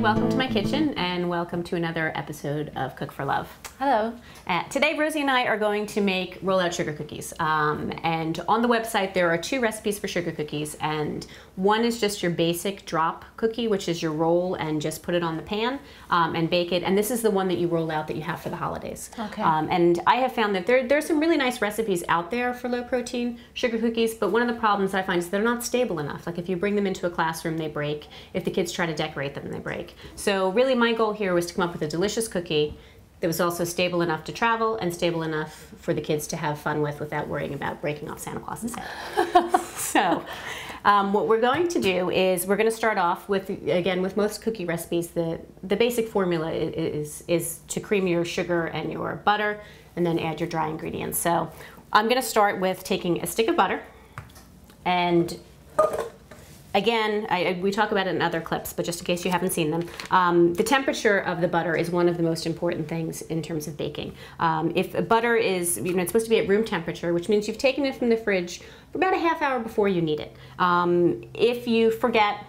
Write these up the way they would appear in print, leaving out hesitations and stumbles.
welcome to my kitchen and welcome to another episode of Cook for Love. Hello. Today Rosie and I are going to make roll-out sugar cookies. And on the website there are two recipes for sugar cookies, and one is just your basic drop cookie, which is your roll and just put it on the pan and bake it. And this is the one that you roll out that you have for the holidays. Okay. And I have found that there's some really nice recipes out there for low protein sugar cookies, but one of the problems I find is they're not stable enough. Like if you bring them into a classroom, they break. If the kids try to decorate them, they break. So really my goal here was to come up with a delicious cookie that was also stable enough to travel and stable enough for the kids to have fun with without worrying about breaking off Santa Claus's head. So what we're going to do is we're going to start off with, again, with most cookie recipes, the basic formula is to cream your sugar and your butter and then add your dry ingredients. So I'm going to start with taking a stick of butter, and again, we talk about it in other clips, but just in case you haven't seen them, the temperature of the butter is one of the most important things in terms of baking. If butter is, it's supposed to be at room temperature, which means you've taken it from the fridge for about a half hour before you need it. If you forget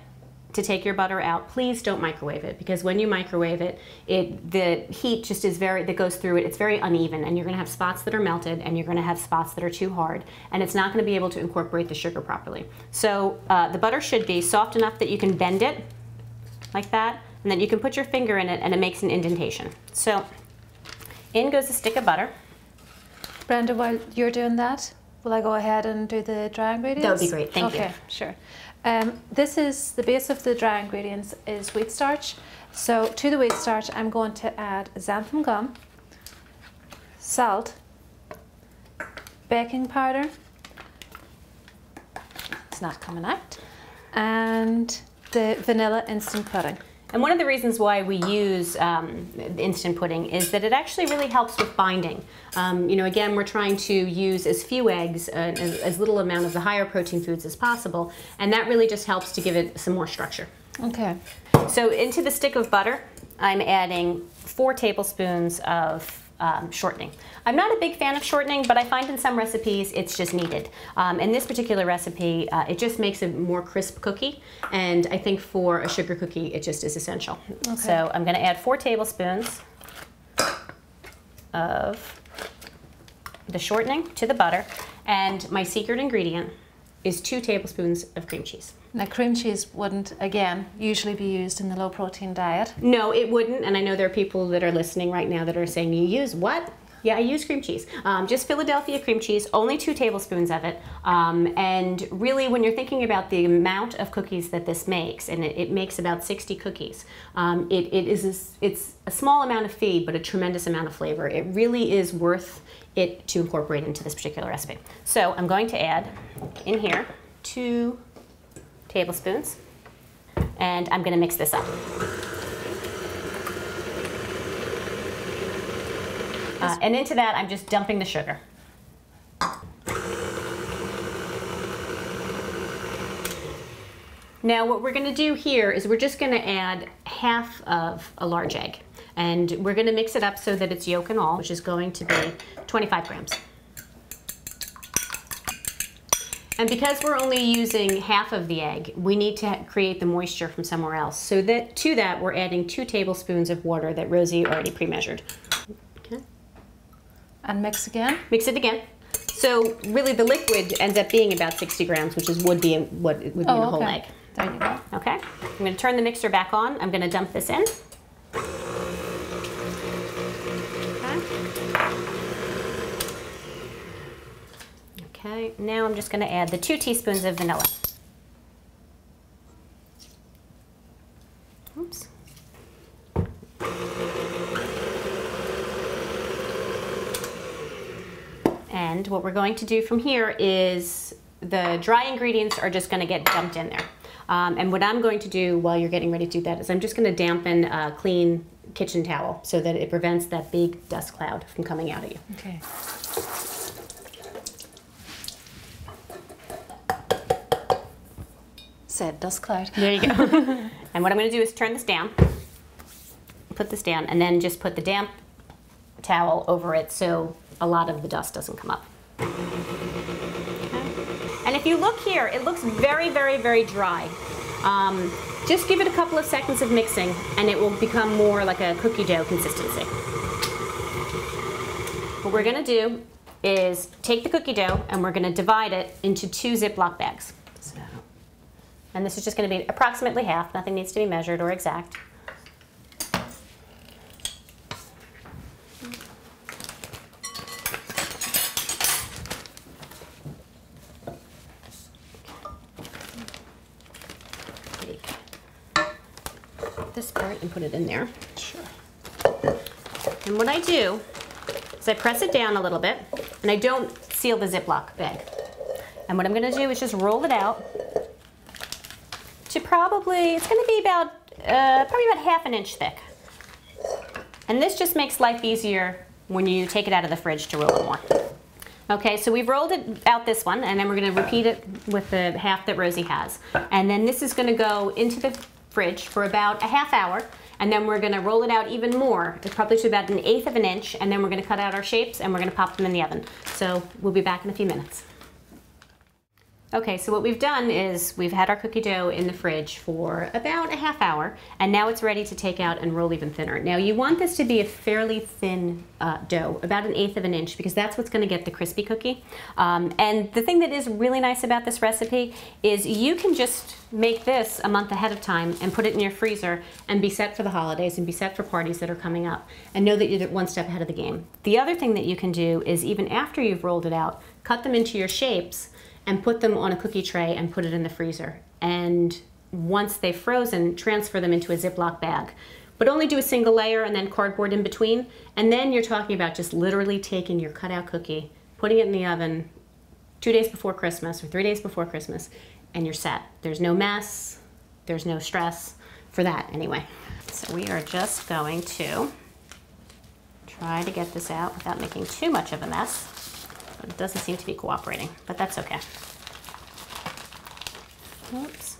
to take your butter out, please don't microwave it, because when you microwave it, the heat just is that goes through it, it's very uneven, and you're going to have spots that are melted and you're going to have spots that are too hard, and it's not going to be able to incorporate the sugar properly. So the butter should be soft enough that you can bend it like that, and then you can put your finger in it and it makes an indentation. So in goes a stick of butter. Brenda, while you're doing that, will I go ahead and do the dry ingredients? That would be great, thank you. Okay, sure. This is the base of the dry ingredients is wheat starch. So to the wheat starch, I'm going to add xanthan gum, salt, baking powder, it's not coming out, and the vanilla instant pudding. And one of the reasons why we use instant pudding is that it actually really helps with binding. Again, we're trying to use as few eggs, as little amount of the higher protein foods as possible, and that really just helps to give it some more structure. Okay. So into the stick of butter, I'm adding 4 tablespoons of shortening. I'm not a big fan of shortening, but I find in some recipes it's just needed. In this particular recipe, it just makes a more crisp cookie, and I think for a sugar cookie it just is essential. Okay. So I'm going to add 4 tablespoons of the shortening to the butter, and my secret ingredient is 2 tablespoons of cream cheese. Now cream cheese wouldn't, again, usually be used in the low protein diet. No, it wouldn't, and I know there are people that are listening right now that are saying, you use what? Yeah, I use cream cheese. Just Philadelphia cream cheese, only 2 tablespoons of it. And really, when you're thinking about the amount of cookies that this makes, and it makes about 60 cookies, it's a small amount of feed, but a tremendous amount of flavor. It really is worth it to incorporate into this particular recipe. So I'm going to add in here 2 tablespoons, and I'm going to mix this up. And into that, I'm just dumping the sugar. Now what we're going to do here is we're just going to add half of a large egg, and we're going to mix it up so that it's yolk and all, which is going to be 25 grams. And because we're only using half of the egg, we need to create the moisture from somewhere else. So to that, we're adding 2 tablespoons of water that Rosie already pre-measured. Okay. And mix again? Mix it again. So really the liquid ends up being about 60 grams, which would be what would be in a whole egg. There you go. Okay. I'm going to turn the mixer back on. I'm going to dump this in. Okay, now I'm just going to add the 2 teaspoons of vanilla. Oops. And what we're going to do from here is the dry ingredients are just going to get dumped in there. And what I'm going to do while you're getting ready to do that is I'm just going to dampen a clean kitchen towel so that it prevents that big dust cloud from coming out of you. Okay. Said dust cloud. There you go. And what I'm going to do is turn this down, put this down, and then just put the damp towel over it so a lot of the dust doesn't come up. Okay. And if you look here, it looks very, very, very dry. just give it a couple of seconds of mixing and it will become more like a cookie dough consistency. What we're gonna do is take the cookie dough and we're gonna divide it into 2 Ziploc bags. So, and this is just gonna be approximately half, nothing needs to be measured or exact. This part and put it in there. Sure. And what I do is I press it down a little bit and I don't seal the Ziploc bag. And what I'm going to do is just roll it out to probably, it's going to be about, probably about ½ an inch thick. And this just makes life easier when you take it out of the fridge to roll it more. Okay, so we've rolled it out this one and then we're going to repeat it with the half that Rosie has. And then this is going to go into the fridge for about a ½ hour, and then we're going to roll it out even more. It's probably to about 1/8 of an inch, and then we're going to cut out our shapes and we're going to pop them in the oven. So we'll be back in a few minutes. Okay, so what we've done is we've had our cookie dough in the fridge for about a ½ hour, and now it's ready to take out and roll even thinner. Now you want this to be a fairly thin dough, about 1/8 of an inch, because that's what's going to get the crispy cookie. And the thing that is really nice about this recipe is you can just make this a month ahead of time and put it in your freezer and be set for the holidays and be set for parties that are coming up, and know that you're one step ahead of the game. The other thing that you can do is even after you've rolled it out, cut them into your shapes and put them on a cookie tray and put it in the freezer. And once they've frozen, transfer them into a Ziploc bag. But only do a single layer and then cardboard in between. And then you're talking about just literally taking your cutout cookie, putting it in the oven 2 days before Christmas or 3 days before Christmas, and you're set. There's no mess, there's no stress for that anyway. So we are just going to try to get this out without making too much of a mess. But it doesn't seem to be cooperating, but that's okay. Oops.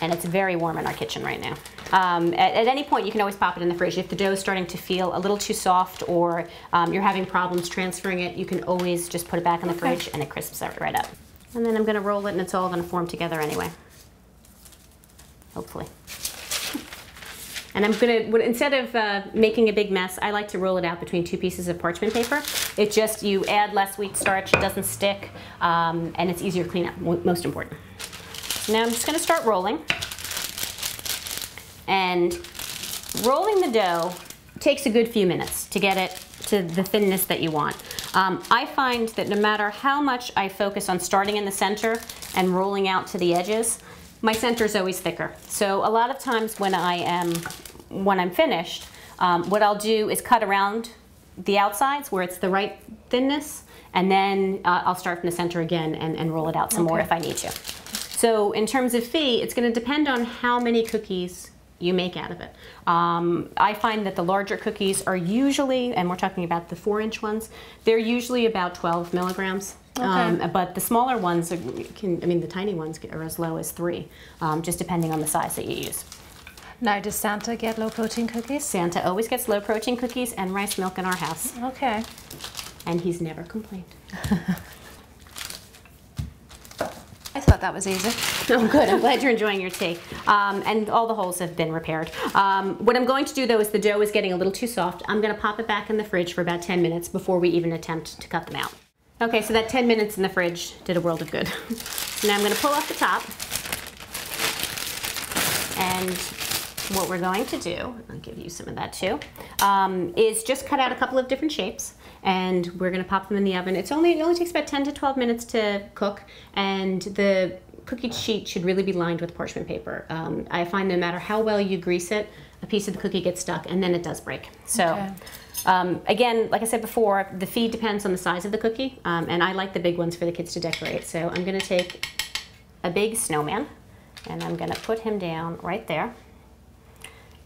And it's very warm in our kitchen right now. At any point, you can always pop it in the fridge. If the dough is starting to feel a little too soft or you're having problems transferring it, you can always just put it back in the fridge and it crisps it right up. And then I'm gonna roll it and it's all gonna form together anyway. Hopefully. And I'm gonna, instead of making a big mess, I like to roll it out between 2 pieces of parchment paper. It just, you add less wheat starch, it doesn't stick, and it's easier to clean up, most important. So now I'm just gonna start rolling. And rolling the dough takes a good few minutes to get it to the thinness that you want. I find that no matter how much I focus on starting in the center and rolling out to the edges, my center is always thicker. So a lot of times when I'm finished, what I'll do is cut around the outsides where it's the right thinness, and then I'll start from the center again and roll it out some more if I need to. So in terms of fee, it's going to depend on how many cookies you make out of it. I find that the larger cookies are usually, and we're talking about the 4-inch ones, they're usually about 12 milligrams. But the smaller ones, the tiny ones are as low as 3, just depending on the size that you use. Now, does Santa get low-protein cookies? Santa always gets low-protein cookies and rice milk in our house. Okay. And he's never complained. I thought that was easy. Oh, good. I'm glad you're enjoying your tea. And all the holes have been repaired. What I'm going to do, though, is the dough is getting a little too soft. I'm going to pop it back in the fridge for about 10 minutes before we even attempt to cut them out. Okay, so that 10 minutes in the fridge did a world of good. So now I'm going to pull off the top. And what we're going to do, I'll give you some of that too, is just cut out a couple of different shapes. And we're going to pop them in the oven. It only takes about 10 to 12 minutes to cook, and the cookie sheet should really be lined with parchment paper. I find no matter how well you grease it, a piece of the cookie gets stuck, and then it does break. So, again, like I said before, the feed depends on the size of the cookie, and I like the big ones for the kids to decorate. So I'm going to take a big snowman, and I'm going to put him down right there.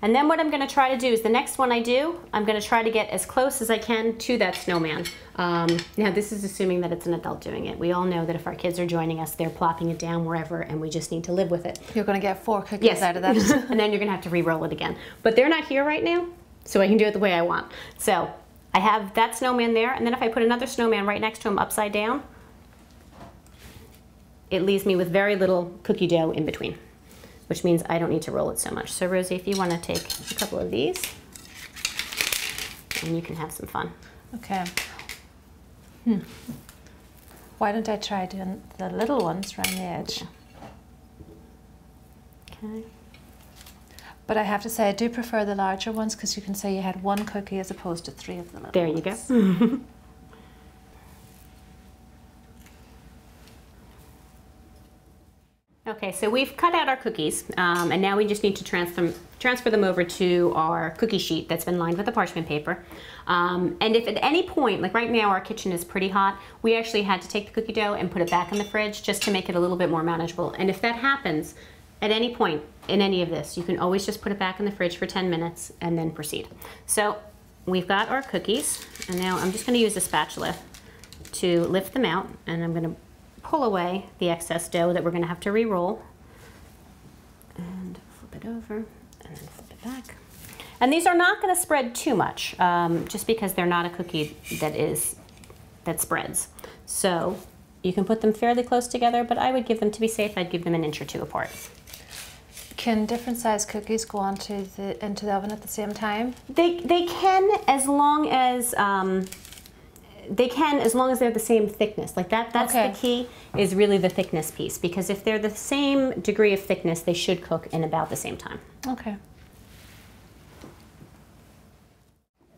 And then what I'm going to try to do is the next one I do, I'm going to try to get as close as I can to that snowman. Now this is assuming that it's an adult doing it. We all know that if our kids are joining us, they're plopping it down wherever, and we just need to live with it. You're going to get 4 cookies out of that. And then you're going to have to re-roll it again. But they're not here right now, so I can do it the way I want. So I have that snowman there, and then if I put another snowman right next to him upside down, it leaves me with very little cookie dough in between, which means I don't need to roll it so much. So Rosie, if you want to take a couple of these, and you can have some fun. Okay. Why don't I try doing the little ones around the edge? Okay. But I have to say, I do prefer the larger ones because you can say you had one cookie as opposed to 3 of the little There you ones. go. Okay, so we've cut out our cookies, and now we just need to transfer them over to our cookie sheet that's been lined with the parchment paper. And if at any point, like right now our kitchen is pretty hot, we actually had to take the cookie dough and put it back in the fridge just to make it a little bit more manageable. And if that happens at any point in any of this, you can always just put it back in the fridge for 10 minutes and then proceed. So we've got our cookies, and now I'm just going to use a spatula to lift them out, and I'm going to pull away the excess dough that we're going to have to re-roll, and flip it over and then flip it back. And these are not going to spread too much, just because they're not a cookie that spreads. So you can put them fairly close together, but I would give them, to be safe, I'd give them 1 inch or 2 apart. Can different size cookies go into the oven at the same time? They can, as long as they're the same thickness. Like that's Okay. the key, is really the thickness piece, because if they're the same degree of thickness, they should cook in about the same time. Okay.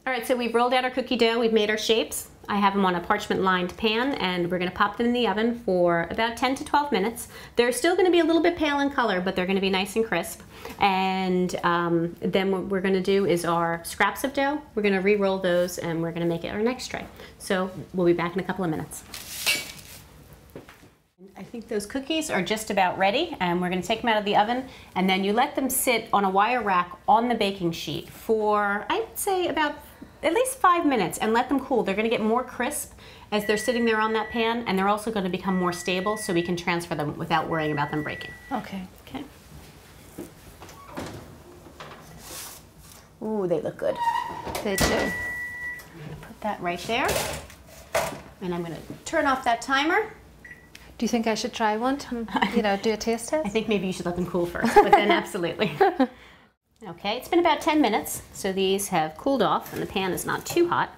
All right, so we've rolled out our cookie dough, we've made our shapes. I have them on a parchment lined pan, and we're gonna pop them in the oven for about 10 to 12 minutes. They're still gonna be a little bit pale in color, but they're gonna be nice and crisp. And then what we're gonna do is our scraps of dough, we're gonna re-roll those, and we're gonna make it our next tray. So we'll be back in a couple of minutes. I think those cookies are just about ready, and we're going to take them out of the oven, and then you let them sit on a wire rack on the baking sheet for, I'd say, about at least 5 minutes, and let them cool. They're going to get more crisp as they're sitting there on that pan, and they're also going to become more stable, so we can transfer them without worrying about them breaking. Okay. Okay. Ooh, they look good. They do. I'm going to put that right there, and I'm going to turn off that timer. Do you think I should try one? You know, do a taste test? I think maybe you should let them cool first, but then absolutely. Okay, it's been about 10 minutes, so these have cooled off and the pan is not too hot.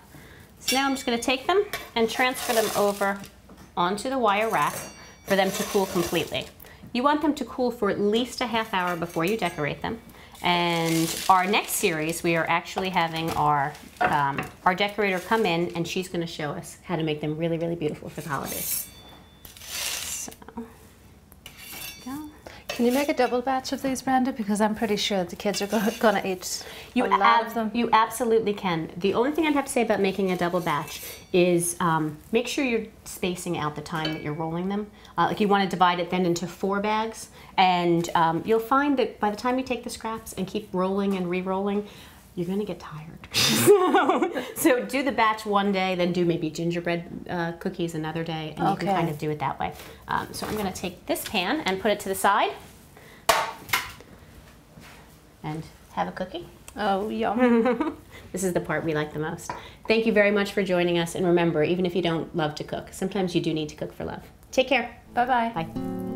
So now I'm just going to take them and transfer them over onto the wire rack for them to cool completely. You want them to cool for at least a half hour before you decorate them. And our next series, we are actually having our decorator come in, and she's going to show us how to make them really, really beautiful for the holidays. Can you make a double batch of these, Brenda? Because I'm pretty sure the kids are going to eat a lot of them. You absolutely can. The only thing I'd have to say about making a double batch is make sure you're spacing out the time that you're rolling them. Like you want to divide it then into 4 bags, and you'll find that by the time you take the scraps and keep rolling and re-rolling, you're going to get tired. So do the batch one day, then do maybe gingerbread cookies another day, and you can kind of do it that way. So I'm going to take this pan and put it to the side and have a cookie. Oh, yum. This is the part we like the most. Thank you very much for joining us, and remember, even if you don't love to cook, sometimes you do need to cook for love. Take care. Bye-bye. Bye.